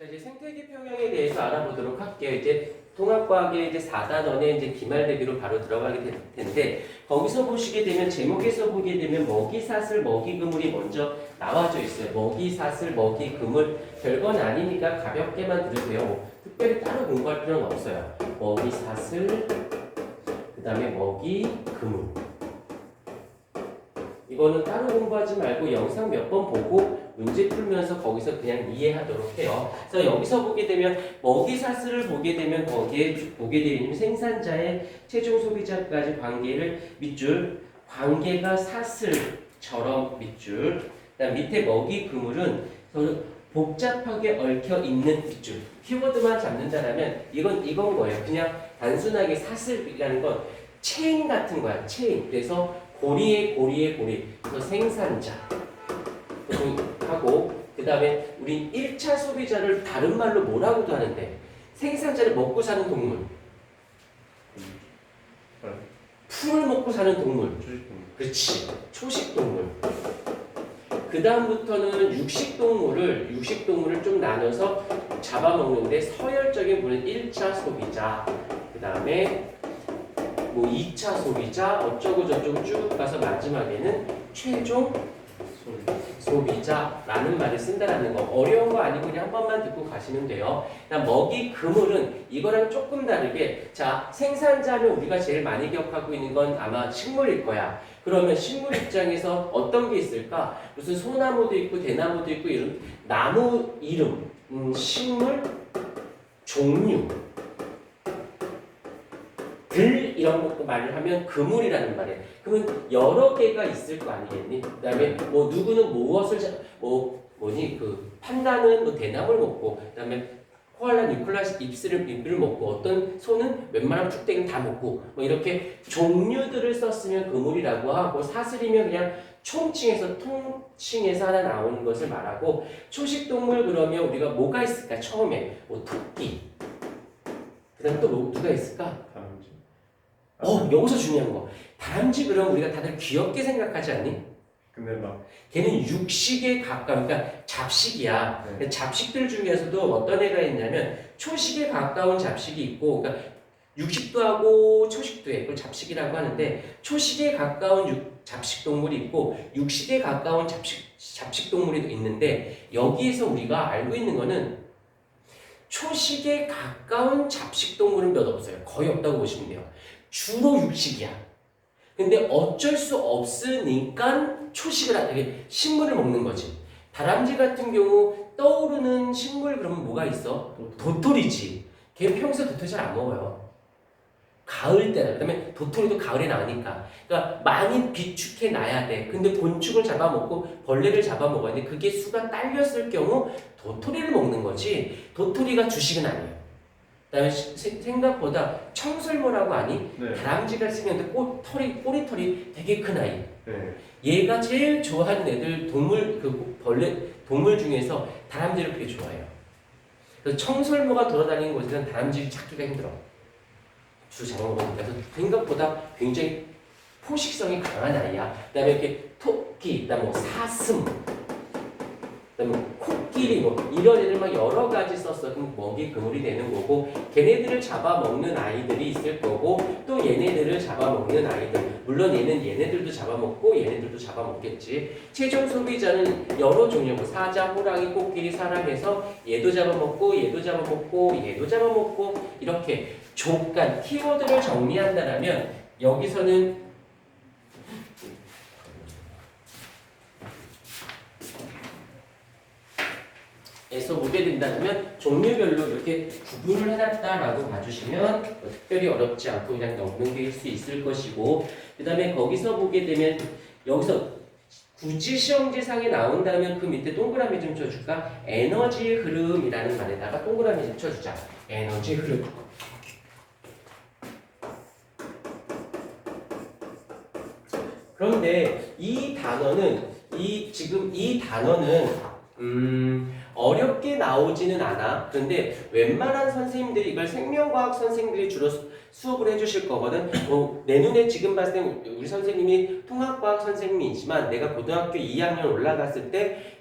자, 이제 생태계 평형에 대해서 알아보도록 할게요. 이제 통합과학의 이제 4단원에 이제 기말대비로 바로 들어가게 될 텐데, 거기서 보시게 되면, 제목에서 보게 되면 먹이사슬, 먹이그물이 먼저 나와져 있어요. 먹이사슬, 먹이그물. 별건 아니니까 가볍게만 들으세요. 뭐, 특별히 따로 공부할 필요는 없어요. 먹이사슬, 그 다음에 먹이그물. 이거는 따로 공부하지 말고 영상 몇 번 보고 문제 풀면서 거기서 그냥 이해하도록 해요. 그래서 여기서 보게 되면 먹이사슬을 보게 되면 거기에 보게 되는 생산자의 최종 소비자까지 관계를 밑줄, 관계가 사슬처럼 밑줄, 그다음 밑에 먹이 그물은 서로 복잡하게 얽혀 있는 밑줄. 키워드만 잡는다라면 이건 뭐예요? 그냥 단순하게 사슬이라는 건 체인 같은 거야. 체인. 그래서 고리. 그래서 생산자. 하고 그 다음에 우리 1차 소비자를 다른 말로 뭐라고도 하는데 생산자를 먹고 사는 동물. 풀을 먹고 사는 동물. 그렇지. 초식동물. 그 다음부터는 육식동물을 좀 나눠서 잡아먹는데 서열적인 부분은 1차 소비자. 그 다음에 뭐 2차 소비자 어쩌고 저쩌고 쭉 가서 마지막에는 최종 소비자라는 말을 쓴다라는 거. 어려운 거 아니고 그냥 한 번만 듣고 가시면 돼요. 먹이 그물은 이거랑 조금 다르게, 자, 생산자는 우리가 제일 많이 기억하고 있는 건 아마 식물일 거야. 그러면 식물 입장에서 어떤 게 있을까? 무슨 소나무도 있고 대나무도 있고 이런 나무 이름, 식물 종류, 들 이런 것도 말을 하면 그물이라는 말이에요. 그러면 여러 개가 있을 거 아니겠니? 그다음에 뭐 누구는 무엇을 판다는 뭐 대나무를 먹고, 그다음에 코알라 니콜라스 잎을 먹고, 어떤 소는 웬만하면 쭉대기는 다 먹고, 뭐 이렇게 종류들을 썼으면 그물이라고 하고, 사슬이면 그냥 통칭해서 하나 나오는 것을 말하고, 초식동물 그러면 우리가 뭐가 있을까? 처음에 뭐 토끼. 그다음 또 누가 있을까? 여기서 중요한 거. 다람쥐 그럼 우리가 다들 귀엽게 생각하지 않니? 근데 막 걔는 육식에 가까운, 그러니까 잡식이야. 네. 잡식들 중에서도 어떤 애가 있냐면 초식에 가까운 잡식이 있고, 그러니까 육식도 하고 초식도 해. 그걸 잡식이라고 하는데, 초식에 가까운 잡식 동물이 있고 육식에 가까운 잡식 동물이 있는데, 여기에서 우리가 알고 있는 거는 초식에 가까운 잡식 동물은 몇 없어요. 거의 없다고 보시면 돼요. 주로 육식이야. 근데 어쩔 수 없으니까 초식을 하게 식물을 먹는 거지. 다람쥐 같은 경우 떠오르는 식물 그러면 뭐가 있어? 도토리지. 걔 평소에 도토리 잘 안 먹어요. 가을 때나. 그다음에 도토리도 가을에 나오니까. 그러니까 많이 비축해 놔야 돼. 근데 곤충을 잡아먹고 벌레를 잡아먹어야 돼. 그게 수가 딸렸을 경우 도토리를 먹는 거지. 도토리가 주식은 아니에요. 그다음에 생각보다 청설모라고 아니? 네. 다람쥐가 생겼는데 꼬리털이 되게 큰 아이. 네. 얘가 제일 좋아하는 애들 동물 중에서 다람쥐를 그렇게 좋아해요. 그래서 청설모가 돌아다니는 곳에는 다람쥐를 찾기가 힘들어. 주 잡아먹으니까. 그래서 생각보다 굉장히 포식성이 강한 아이야. 그다음에 이렇게 토끼, 그다음에 뭐 사슴, 그다음에 코끼리 뭐 이런 애들 막 여러 가지 썼어. 그럼 먹이 그물이 되는 거고, 걔네들을 잡아먹는 아이들이 있을 거고, 또 얘네들을 잡아먹는 아이들. 물론 얘네들도 잡아먹고 얘네들도 잡아먹겠지. 최종 소비자는 여러 종류, 뭐 사자, 호랑이, 코끼리, 사람 해서 얘도 잡아먹고 얘도 잡아먹고 얘도 잡아먹고, 이렇게 족간 키워드를 정리한다라면 여기서는 에서 보게 된다면 종류별로 이렇게 구분을 해놨다라고 봐주시면 특별히 어렵지 않고 그냥 넘길 수 있을 것이고, 그 다음에 거기서 보게 되면 여기서 굳이 시험지상에 나온다면 그 밑에 동그라미 좀 쳐줄까? 에너지의 흐름이라는 말에다가 동그라미 좀 쳐주자. 에너지 흐름. 그런데 이 단어는 어렵게 나오지는 않아. 그런데 웬만한 선생님들이 이걸 생명과학 선생님들이 주로 수업을 해주실 거거든. 내 눈에 지금 봤을 때 우리 선생님이 통합과학 선생님이지만 내가 고등학교 2학년 올라갔을 때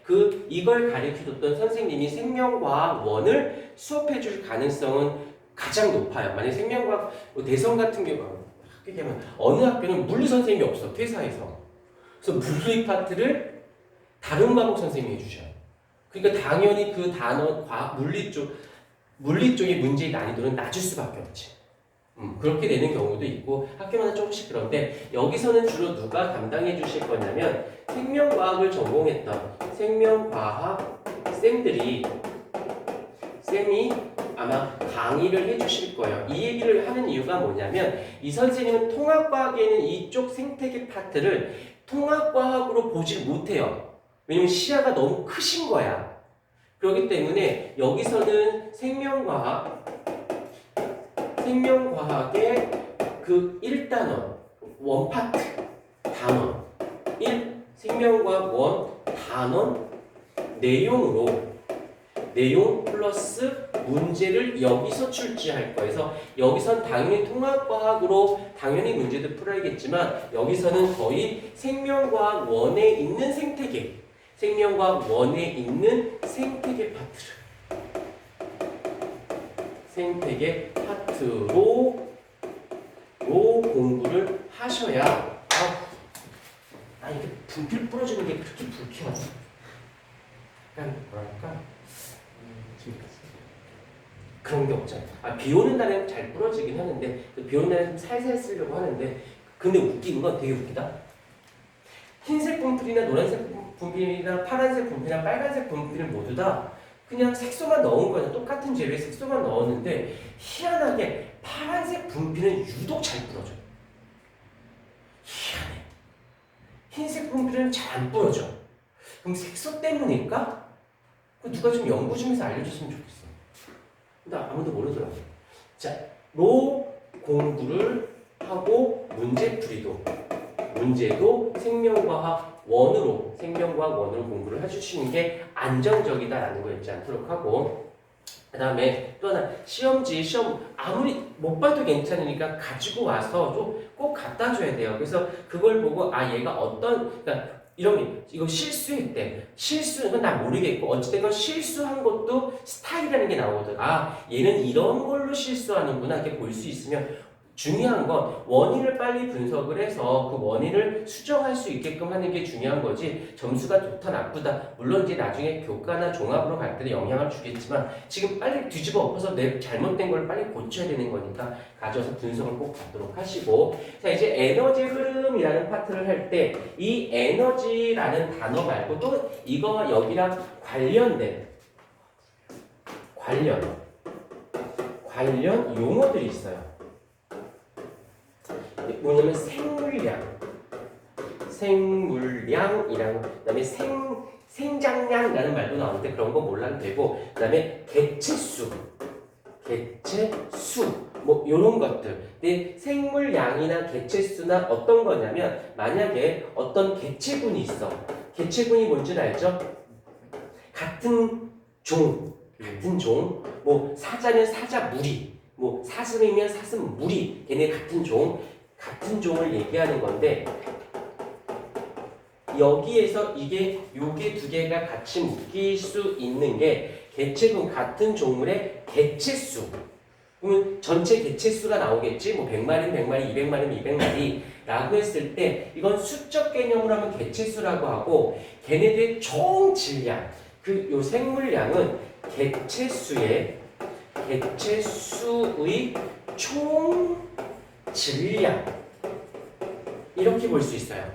이걸 가르쳐줬던 선생님이 생명과학 원을 수업해 줄 가능성은 가장 높아요. 만약 생명과학 대성 같은 경우 학교 가면 어느 학교는 물리 선생님이 없어 퇴사해서. 그래서 물리 파트를 다른 과목 선생님이 해주셔요. 그러니까 당연히 그 단원 과학 물리 쪽의 문제의 난이도는 낮을 수밖에 없지. 그렇게 되는 경우도 있고 학교마다 조금씩 그런데 여기서는 주로 누가 담당해 주실 거냐면 생명과학을 전공했던 생명과학 쌤이 아마 강의를 해주실 거예요. 이 얘기를 하는 이유가 뭐냐면 이 선생님은 통합과학에는 이쪽 생태계 파트를 통합과학으로 보질 못해요. 왜냐면 시야가 너무 크신 거야. 그렇기 때문에 여기서는 생명과학의 그 1단원, 원파트, 단원, 생명과학 원, 단원, 내용 플러스 문제를 여기서 출제할 거예요. 그래서 여기선 당연히 통합과학으로 당연히 문제도 풀어야겠지만 여기서는 거의 생명과학 원에 있는 생태계 파트로 공부를 하셔야 이게 분필 부러지는 게 그렇게 불쾌하다. 약간 뭐랄까 그런 게 없잖아. 비 오는 날에는 잘 부러지긴 하는데 비 오는 날에 좀 살살 쓰려고 하는데 근데 웃긴 건 되게 웃기다. 흰색 분필이나 노란색 분필이나 파란색 분필이나 빨간색 분필을 모두 다 그냥 색소만 넣은 거야. 똑같은 재료에 색소만 넣었는데 희한하게 파란색 분필은 유독 잘 부러져. 희한해. 흰색 분필은 잘 안 부러져. 그럼 색소 때문일까? 누가 좀 연구 좀 해서 알려줬으면 좋겠어. 근데 아무도 모르더라고. 자, 공부를 하고 문제도 생명과학 원으로 공부를 해주시는 게 안정적이다라는 거 잊지 않도록 하고 그 다음에 또 하나 시험 아무리 못 봐도 괜찮으니까 가지고 와서 좀 꼭 갖다 줘야 돼요. 그래서 그걸 보고 얘가 그러니까 이거 실수했대. 실수는 난 모르겠고 어찌됐건 실수한 것도 스타일이라는 게 나오거든. 얘는 이런 걸로 실수하는구나 이렇게 볼 수 있으면 중요한 건 원인을 빨리 분석을 해서 그 원인을 수정할 수 있게끔 하는 게 중요한 거지 점수가 좋다 나쁘다 물론 이제 나중에 교과나 종합으로 갈 때도 영향을 주겠지만 지금 빨리 뒤집어 엎어서 내 잘못된 걸 빨리 고쳐야 되는 거니까 가져와서 분석을 꼭 받도록 하시고 자 이제 에너지 흐름이라는 파트를 할 때 이 에너지라는 단어 말고 또 이거와 여기랑 관련된 관련 용어들이 있어요. 뭐냐면 생물량이랑 그다음에 생장량이라는 말도 나오는데 그런 거 몰라도 되고 그다음에 개체수 뭐 요런 것들. 근데 생물량이나 개체수나 어떤 거냐면 만약에 어떤 개체군이 있어. 개체군이 뭔지 알죠? 같은 종 뭐 사자면 사자 무리 뭐 사슴이면 사슴 무리 걔네 같은 종을 얘기하는 건데 여기에서 요게 두 개가 같이 묶일 수 있는 게 개체군 같은 종물의 개체수. 그러면 전체 개체수가 나오겠지. 뭐 100마리면 100마리, 200마리면 200마리라고 했을 때 이건 수적 개념으로 하면 개체수라고 하고 걔네들의 총 질량. 요 생물량은 개체수의 총 질량 이렇게 볼 수 있어요.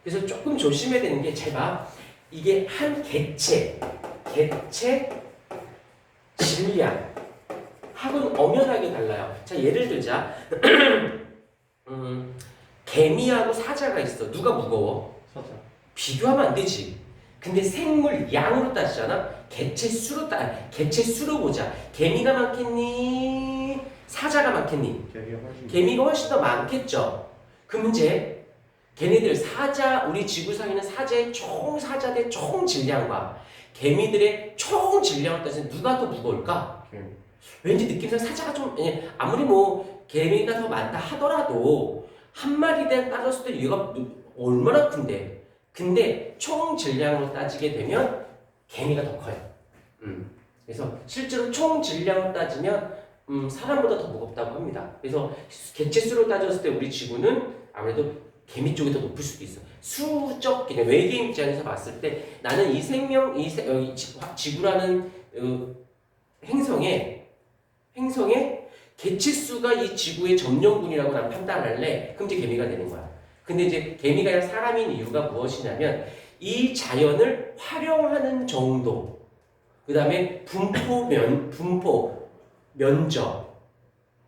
그래서 조금 조심해야 되는 게 제발 이게 한 개체 질량 하고는 엄연하게 달라요. 자 예를 들자 개미하고 사자가 있어. 누가 무거워? 사자. 비교하면 안 되지. 근데 생물량으로 따지잖아. 개체수로 보자. 개미가 많겠니? 사자가 많겠니? 개미가 훨씬 더 많겠죠. 그 문제 걔네들 우리 지구상에는 사자의 총 질량과 개미들의 총 질량을 따지면 누가 더 무거울까? 왠지 느낌상 사자가 좀 아무리 뭐 개미가 더 많다 하더라도 한 마리당 따졌을 때 얘가 얼마나 큰데 근데 총 질량으로 따지게 되면 개미가 더 커요. 그래서 실제로 총 질량으로 따지면 사람보다 더 무겁다고 합니다. 그래서 개체수로 따졌을 때 우리 지구는 아무래도 개미 쪽이 더 높을 수도 있어. 수적 개념, 외계인 입장에서 봤을 때 나는 이 지구라는 행성에 개체수가 이 지구의 점령군이라고 난 판단할래. 그럼 이제 개미가 되는 거야. 근데 이제 개미가 아니라 사람인 이유가 무엇이냐면 이 자연을 활용하는 정도, 그 다음에 분포, 면적,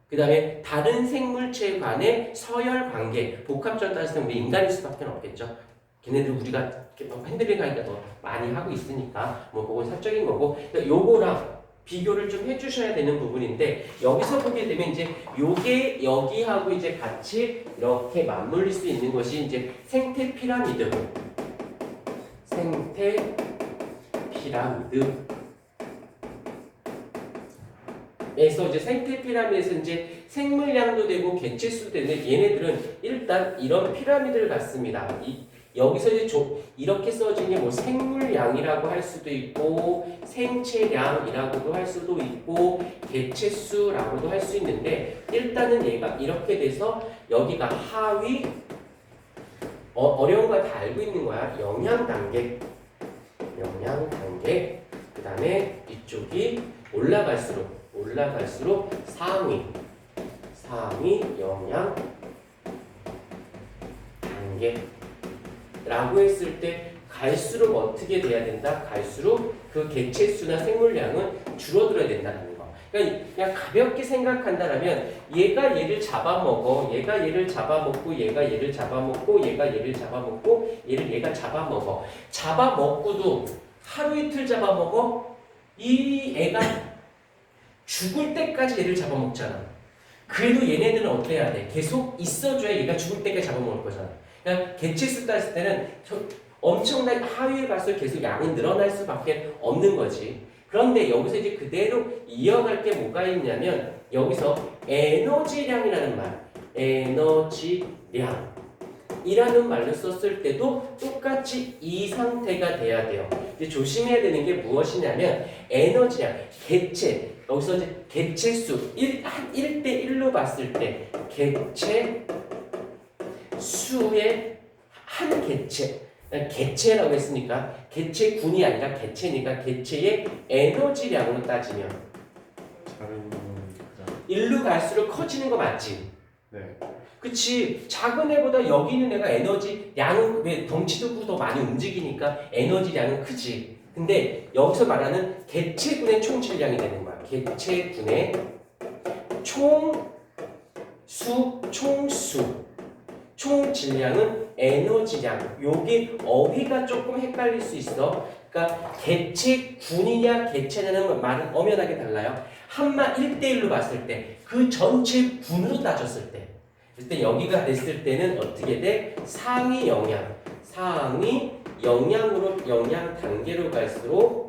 그 다음에 다른 생물체 간의 서열 관계, 복합적으로 따졌을 때 우리 인간일 수밖에 없겠죠. 걔네들 우리가 핸들링 하니까 더 많이 하고 있으니까 뭐 그건 사적인 거고, 그러니까 요거랑 비교를 좀 해주셔야 되는 부분인데 여기서 보게 되면 이제 요게 여기하고 이제 같이 이렇게 맞물릴 수 있는 것이 이제 생태 피라미드. 에서 이제 생태 피라미드에서 이제 생물량도 되고 개체수도 되는데 얘네들은 일단 이런 피라미드를 갖습니다. 여기서 이제 이렇게 써진 게 뭐 생물량이라고 할 수도 있고 생체량이라고도 할 수도 있고 개체수라고도 할 수 있는데 일단은 얘가 이렇게 돼서 여기가 하위 어려운 거 다 알고 있는 거야. 영양 단계 그 다음에 이쪽이 올라갈수록 상위 영양 단계라고 했을 때 갈수록 어떻게 돼야 된다? 갈수록 그 개체수나 생물량은 줄어들어야 된다는 거. 그러니까 그냥 가볍게 생각한다면 얘가 얘를 잡아먹어, 얘가 얘를 잡아먹고, 얘가 얘를 잡아먹고, 얘가 얘를 잡아먹고, 얘가 잡아먹어. 잡아먹고도 하루 이틀 잡아먹어. 이 애가 죽을 때까지 얘를 잡아먹잖아. 그래도 얘네들은 어때야 돼? 계속 있어줘야 얘가 죽을 때까지 잡아먹을 거잖아. 그냥 개체수 따졌을 때는 엄청나게 하위에 갈수록 계속 양이 늘어날 수밖에 없는 거지. 그런데 여기서 이제 그대로 이어갈 게 뭐가 있냐면 여기서 에너지량이라는 말, 에너지량이라는 말로 썼을 때도 똑같이 이 상태가 돼야 돼요. 이제 조심해야 되는 게 무엇이냐면 에너지량, 개체, 여기서 이제 개체수, 1대1로 봤을 때 개체 수의 한 개체라고 했으니까 개체군이 아니라 개체니까 개체의 에너지량으로 따지면 일로 갈수록 커지는 거 맞지? 네. 그치. 작은 애보다 여기 있는 애가 에너지량은 왜 덩치도 크고 더 많이 움직이니까 에너지량은 크지. 근데 여기서 말하는 개체군의 총질량이 되는 거야. 개체군의 총질량은 에너지량. 여기 어휘가 조금 헷갈릴 수 있어. 그러니까 개체군이냐 개체냐는 말은 엄연하게 달라요. 한마 1대1로 봤을 때, 그 전체 군으로 따졌을 때, 그때 여기가 됐을 때는 어떻게 돼? 상위 영양으로 영양 단계로 갈수록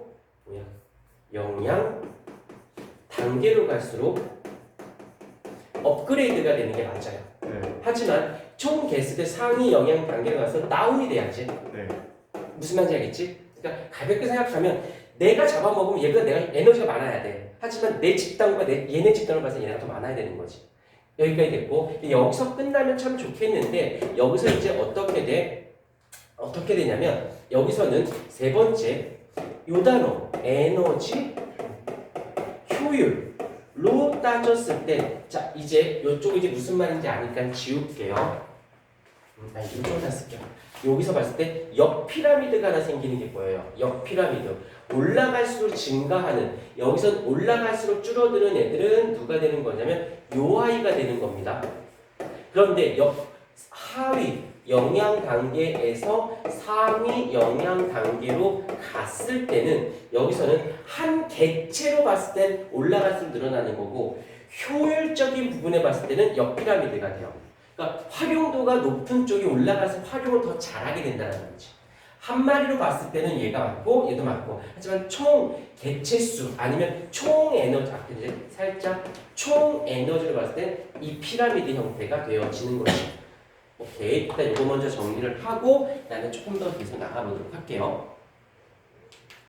업그레이드가 되는 게 맞아요. 네. 하지만 총 개수 때 상위 영양 단계로 가서 다운이 돼야지. 네. 무슨 말인지 알겠지? 그러니까 가볍게 생각하면 내가 잡아먹으면 내가 에너지가 많아야 돼. 하지만 내 집단과 얘네 집단을 봐서 얘네가 더 많아야 되는 거지. 여기까지 됐고 여기서 끝나면 참 좋겠는데 여기서 이제 어떻게 되냐면 여기서는 세 번째 요 단어 에너지 효율로 따졌을 때 자 이제 요쪽 이제 무슨 말인지 아니까 지울게요. 나 이쪽을 다 쓸게요. 여기서 봤을 때 역피라미드가 하나 생기는 게 보여요. 역피라미드. 올라갈수록 증가하는, 여기서 올라갈수록 줄어드는 애들은 누가 되는 거냐면 요 아이가 되는 겁니다. 그런데 하위 영양 단계에서 상위 영양 단계로 갔을 때는 여기서는 한 개체로 봤을 땐 올라갈수록 늘어나는 거고 효율적인 부분에 봤을 때는 역피라미드가 돼요. 그러니까 활용도가 높은 쪽이 올라가서 활용을 더 잘하게 된다는 거지. 한 마리로 봤을 때는 얘가 맞고 얘도 맞고 하지만 총 개체수 아니면 총 에너지 이제 살짝 총 에너지로 봤을 때 이 피라미드 형태가 되어지는 거지. 오케이. 일단 이거 먼저 정리를 하고 나는 조금 더 계속 나가보도록 할게요.